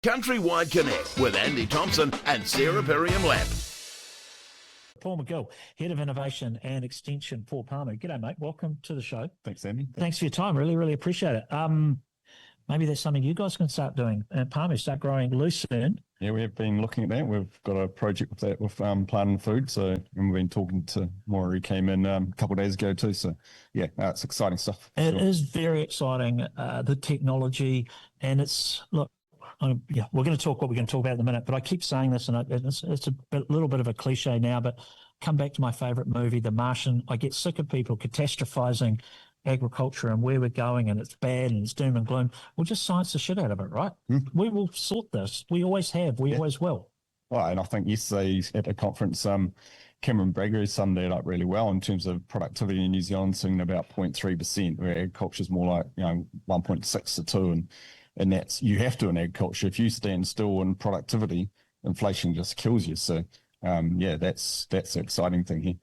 CountryWide Connect with Andy Thompson and Sarah Perriam-Lampp. Paul McGill, Head of Innovation and Extension for Pāmu. G'day, mate. Welcome to the show. Thanks, Andy. Thanks for your time. Really appreciate it. Maybe that's something you guys can start doing. Pāmu, start growing lucerne. Yeah, we have been looking at that. We've got a project with that with Plant and Food. So we've been talking to Maury, came in a couple of days ago too. So yeah, it's exciting stuff. It is very exciting, the technology, and it's, look, yeah, we're going to talk what we're going to talk about in a minute, but I keep saying this, and it's a little bit of a cliche now, but come back to my favourite movie, The Martian. I get sick of people catastrophizing agriculture and where we're going, and it's bad and it's doom and gloom. We'll just science the shit out of it, right? We will sort this. We always have. We always will. Well, and I think yesterday at a conference, Cameron Brager summed that up really well in terms of productivity in New Zealand, seeing about 0.3%, where agriculture is more like 1.6 to 2, and that's, you have to in agriculture. If you stand still in productivity, inflation just kills you. So yeah, that's the exciting thing here.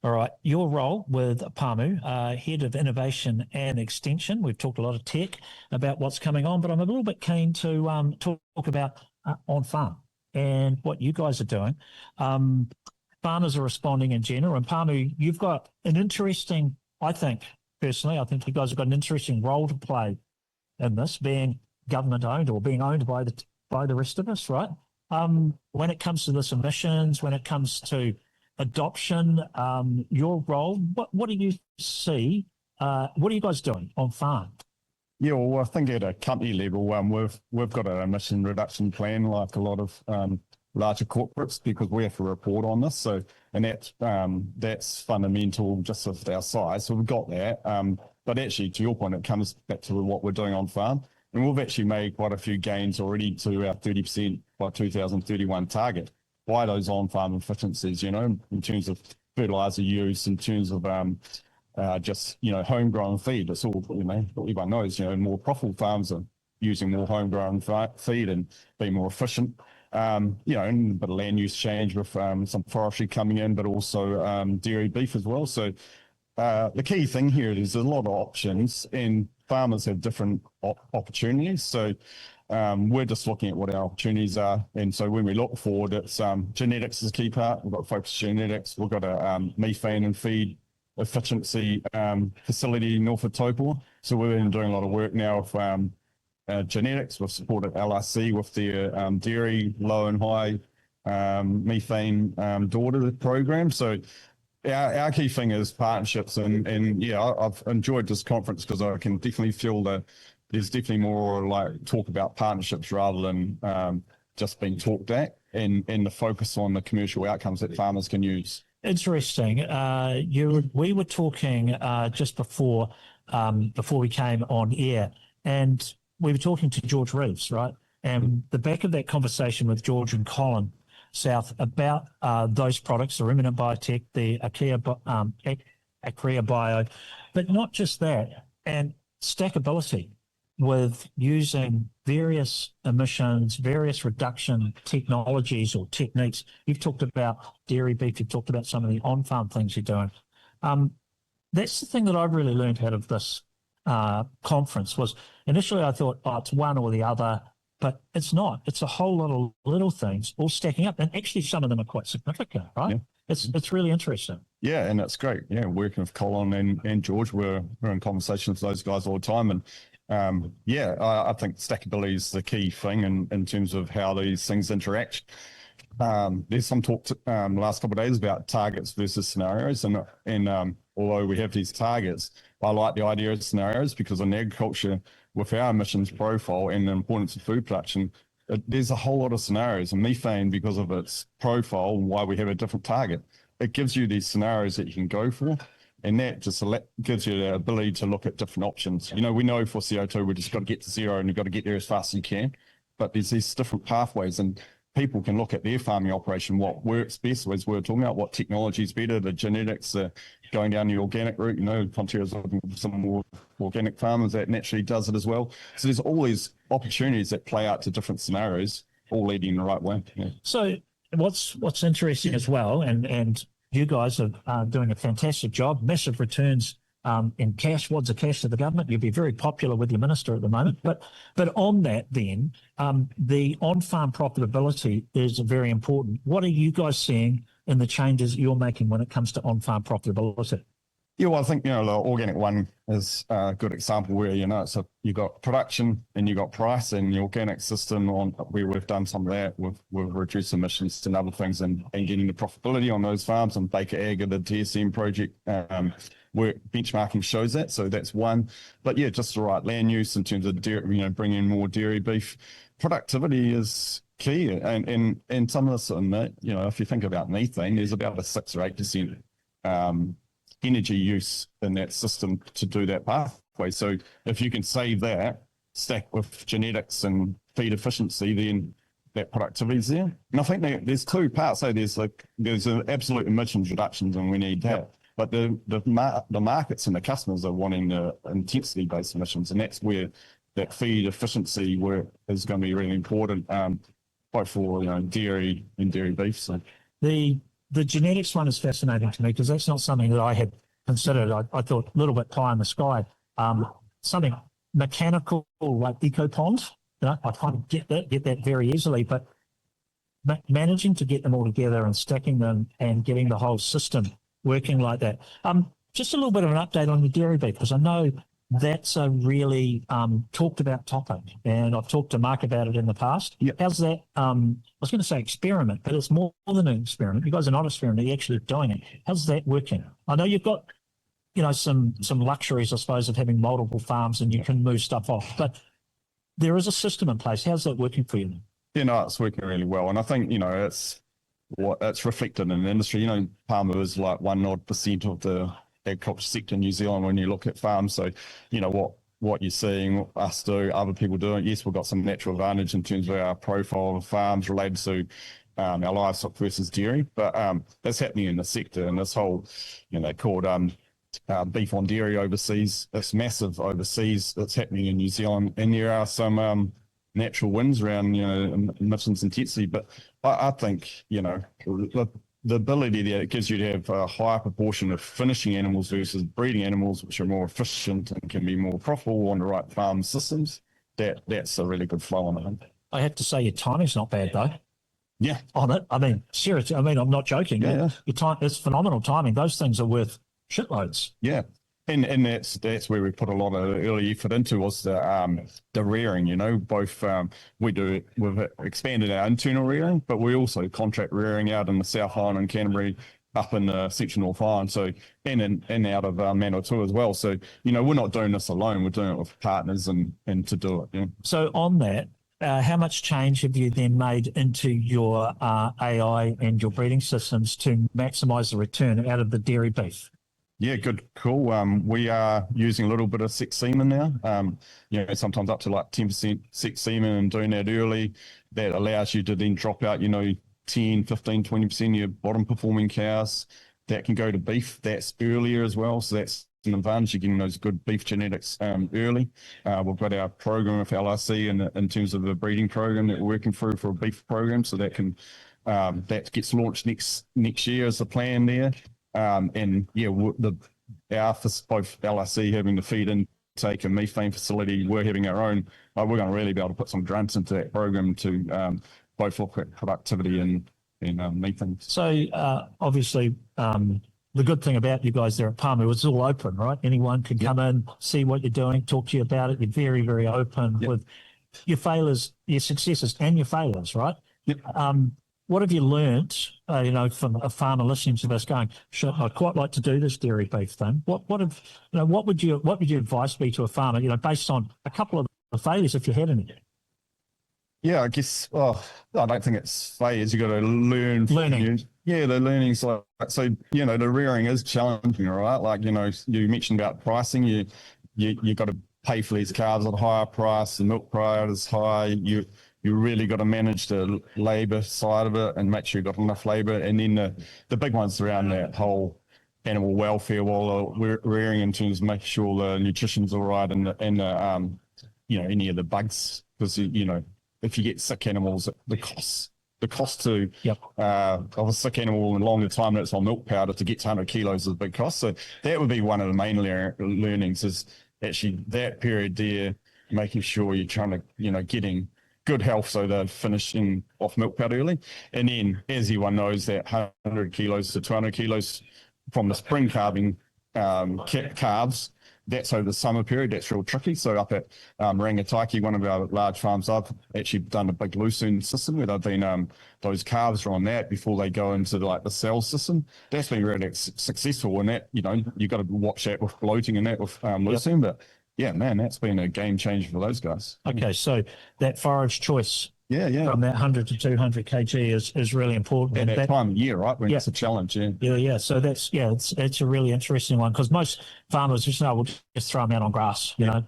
All right, your role with Pāmu, Head of Innovation and Extension. We've talked a lot of tech about what's coming on, but I'm a little bit keen to talk about on-farm and what you guys are doing. Farmers are responding in general, and Pāmu, you've got an interesting, I think you guys have got an interesting role to play in this, being government-owned or being owned by the rest of us, right? When it comes to this emissions, when it comes to adoption, your role, what do you see? What are you guys doing on farm? Yeah, well, I think at a company level, we've got an emission reduction plan like a lot of larger corporates, because we have to report on this. So, and that's fundamental just with our size. So we've got that. But actually, to your point, it comes back to what we're doing on farm. And we've actually made quite a few gains already to our 30% by 2031 target by those on-farm efficiencies, in terms of fertilizer use, in terms of just, homegrown feed. It's all, everyone knows, more profitable farms are using more homegrown feed and being more efficient. And a bit of land use change with some forestry coming in, but also dairy beef as well. So the key thing here is there's a lot of options, and farmers have different opportunities. So we're just looking at what our opportunities are. And so when we look forward, it's genetics is a key part. We've got focused genetics. We've got a methane and feed efficiency facility north of Taupo. So we've been doing a lot of work now with genetics. We've supported LRC with their dairy low and high methane daughter program. So our key thing is partnerships, and yeah, I've enjoyed this conference because I can definitely feel that there's definitely more like talk about partnerships rather than just being talked at, and the focus on the commercial outcomes that farmers can use. Interesting. We were talking just before we came on air, and we were talking to George Reeves, right? And the back of that conversation with George and Colin South about those products, the ruminant biotech, the Acrea Bio, but not just that, and stackability with using various emissions, various reduction technologies or techniques. You've talked about dairy beef, you've talked about some of the on-farm things you're doing. That's the thing that I've really learned out of this conference. Was initially I thought, it's one or the other, but it's not. It's a whole lot of little things all stacking up, and actually some of them are quite significant, right? Yeah. It's really interesting. Yeah, and it's great. Yeah, working with Colin and George, we're in conversation with those guys all the time, and I think stackability is the key thing in terms of how these things interact. There's some talk the last couple of days about targets versus scenarios, and although we have these targets, I like the idea of scenarios, because in agriculture, with our emissions profile and the importance of food production, there's a whole lot of scenarios. And methane, because of its profile and why we have a different target, it gives you these scenarios that you can go for. And that just gives you the ability to look at different options. We know for CO2, we just got to get to zero and you've got to get there as fast as you can. But there's these different pathways, and people can look at their farming operation, what works best, as we were talking about, what technology is better, the genetics, going down the organic route. Fonterra's looking for some more organic farmers that naturally does it as well. So there's all these opportunities that play out to different scenarios, all leading in the right way. Yeah. So what's interesting as well, and you guys are doing a fantastic job, massive returns in cash, wads of cash to the government. You'd be very popular with your minister at the moment. But on that then, the on-farm profitability is very important. What are you guys seeing in the changes you're making when it comes to on-farm profitability? Yeah, well, I think, the organic one is a good example where, so you got production and you got price, and the organic system on where we've done some of that, we've reduced emissions and other things and getting the profitability on those farms. And Baker Ag, the TSM project, where benchmarking shows that. So that's one. But yeah, just the right land use in terms of dairy, bringing more dairy beef. Productivity is key. And some of this, if you think about methane, there's about a 6 or 8% energy use in that system to do that pathway. So if you can save that, stack with genetics and feed efficiency, then that productivity is there. And I think there's 2 parts. So there's an absolute emissions reductions, and we need that. Yep. But the markets and the customers are wanting the intensity-based emissions, and that's where that feed efficiency work is going to be really important, both for dairy and dairy beef. So the genetics one is fascinating to me, because that's not something that I had considered. I thought a little bit pie in the sky. Something mechanical like eco ponds. I kind of get that very easily, but managing to get them all together and stacking them and getting the whole system working like that. Just a little bit of an update on the dairy beef, because I know that's a really talked about topic, and I've talked to Mark about it in the past. Yep. How's that? I was going to say experiment, but it's more than an experiment. You guys are not experimenting, you're actually doing it. How's that working? I know you've got some luxuries, I suppose, of having multiple farms and you can move stuff off, but there is a system in place. How's that working for you? It's working really well, and I think it's reflected in the industry. Pāmu is like 1% of the agriculture sector in New Zealand when you look at farms. So, what you're seeing us do, other people doing. Yes, we've got some natural advantage in terms of our profile of farms related to our livestock versus dairy, but that's happening in the sector. And this whole, called beef on dairy overseas, it's massive overseas. It's happening in New Zealand, and there are some natural wins around, emissions intensity. But I think, the ability that it gives you to have a higher proportion of finishing animals versus breeding animals, which are more efficient and can be more profitable on the right farm systems, that's a really good flow on it. I have to say your timing's not bad, though. Yeah. On it. I mean, seriously, I'm not joking. Yeah. Your time, it's phenomenal timing. Those things are worth shitloads. Yeah. And that's where we put a lot of early effort into, was the rearing. We've expanded our internal rearing, but we also contract rearing out in the South Island and Canterbury, up in the Central North Island, so and out of Manawatu as well. So we're not doing this alone. We're doing it with partners and to do it. So on that, how much change have you then made into your AI and your breeding systems to maximise the return out of the dairy beef? Yeah, good, cool. We are using a little bit of sex semen now, sometimes up to like 10% sex semen, and doing that early. That allows you to then drop out, 10, 15, 20% of your bottom performing cows. That can go to beef. That's earlier as well. So that's an advantage. You're getting those good beef genetics early. We've got our program with LRC in terms of the breeding program that we're working through for a beef program. So that gets launched next year as the plan there. Both LRC having the feed intake and methane facility, we're having our own. We're going to really be able to put some grunts into that program to both look at productivity and methane. So obviously, the good thing about you guys there at Pāmu, it's all open, right? Anyone can come in, see what you're doing, talk to you about it. You're very, very open with your failures, your successes, and your failures, right? Yep. What have you learnt, from a farmer listening to this, going, "Sure, I'd quite like to do this dairy beef thing"? What would your advice be to a farmer, based on a couple of the failures, if you had any? Yeah, I guess. I don't think it's failures. You got to learn. Learning. Yeah, the learning's so. The rearing is challenging, right? Like you mentioned about pricing. You got to pay for these calves at a higher price. The milk price is high. You really got to manage the labour side of it and make sure you've got enough labour. And then the big ones around that whole animal welfare while rearing, in terms of making sure the nutrition's all right and any of the bugs. Because, if you get sick animals, the costs the cost to of a sick animal in longer time that it's on milk powder to get to 100 kilos is a big cost. So that would be one of the main learnings, is actually that period there, making sure you're trying to, you know, getting good health so they're finishing off milk powder early. And then, as everyone knows, that 100 kilos to 200 kilos from the spring calving calves, that's over the summer period. That's real tricky. So up at Rangataiki, one of our large farms, I've actually done a big Lucerne system where they've been those calves are on that before they go into like the cell system. That's been really successful. And that, you know, you've got to watch that with bloating and that with Lucerne. But yeah, man, that's been a game changer for those guys. Okay, so that forage choice from that 100 to 200 kg is really important. At that time of year, right, when it's a challenge. So that's it's a really interesting one, because most farmers just know, we'll just throw them out on grass, you know,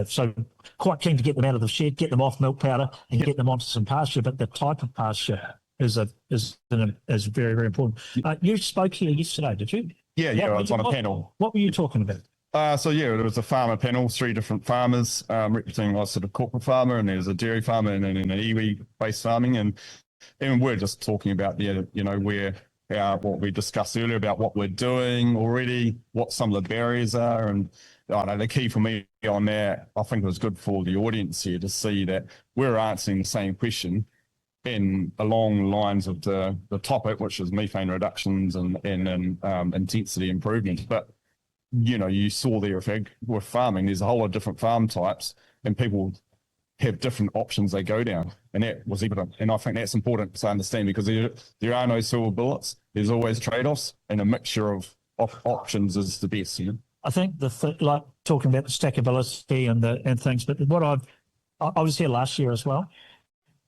so quite keen to get them out of the shed, get them off milk powder, and get them onto some pasture. But the type of pasture is very, very important. You spoke here yesterday, did you? Yeah, I was on a panel. What were you talking about? There was a farmer panel, 3 different farmers representing a sort of corporate farmer, and there's a dairy farmer and an iwi-based farming, and we're just talking about what we discussed earlier about what we're doing already, what some of the barriers are, and the key for me on that, I think it was good for the audience here to see that we're answering the same question along the lines of the topic, which is methane reductions and intensity improvements, but you know, you saw there with farming, there's a whole lot of different farm types, and people have different options they go down, and that was evident. And I think that's important to understand, because there are no silver bullets. There's always trade-offs, and a mixture of options is the best. You know? I think like talking about the stackability and things, but I was here last year as well.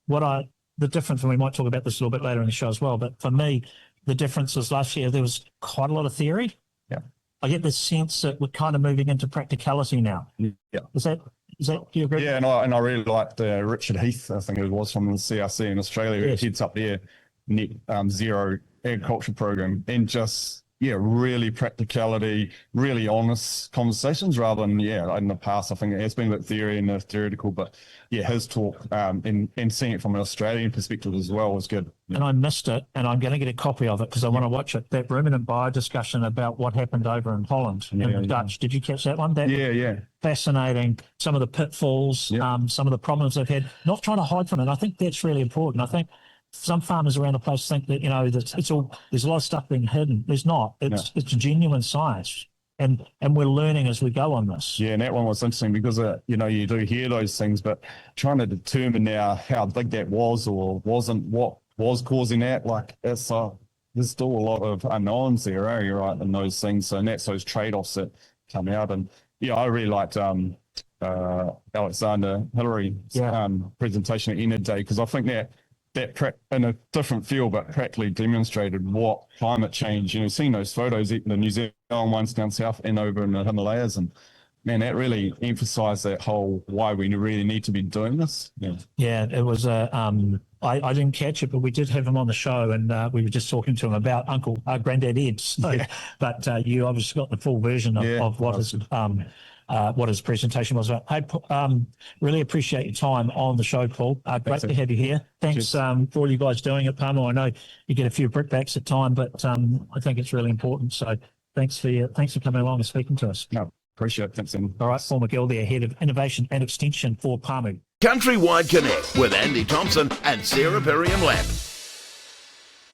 The difference, and we might talk about this a little bit later in the show as well, but for me, the difference was last year there was quite a lot of theory. Yeah. I get the sense that we're kind of moving into practicality now. Yeah. Is that, do you agree? Yeah, and I really liked Richard Heath, I think it was, from the CRC in Australia, who heads up their net zero agriculture program, and just, really practicality, really honest conversations rather than, in the past, I think it has been a bit theoretical, but his talk and seeing it from an Australian perspective as well was good. Yeah. And I missed it, and I'm going to get a copy of it because I want to watch it. That ruminant bio discussion about what happened over in Holland in the Dutch. Did you catch that one? Fascinating. Some of the pitfalls, some of the problems they've had, not trying to hide from it. I think that's really important. I think some farmers around the place think that, that there's a lot of stuff being hidden. There's not. It's genuine science. And we're learning as we go on this. Yeah, and that one was interesting because, you do hear those things, but trying to determine now how big that was or wasn't, what was causing that, like there's still a lot of unknowns there, right, in those things. And that's those trade-offs that come out. And, I really liked Alexander Hillary's presentation at End Day, because I think that in a different field, but practically demonstrated what climate change, seeing those photos, the New Zealand ones down south and over in the Himalayas, and man, that really emphasized that whole why we really need to be doing this. Yeah, it was I didn't catch it, but we did have him on the show, and we were just talking to him about Granddad Ed. So, but you obviously got the full version of what his presentation was about. Hey, really appreciate your time on the show, Paul. Great to have you here. Thanks for all you guys doing at Pāmu. I know you get a few brickbacks at time, but I think it's really important. So thanks for coming along and speaking to us. No, appreciate it. Thanks, Andy. All right, Paul McGill, the Head of Innovation and Extension for Pāmu. CountryWide Connect with Andy Thompson and Sarah Perriam-Lampp.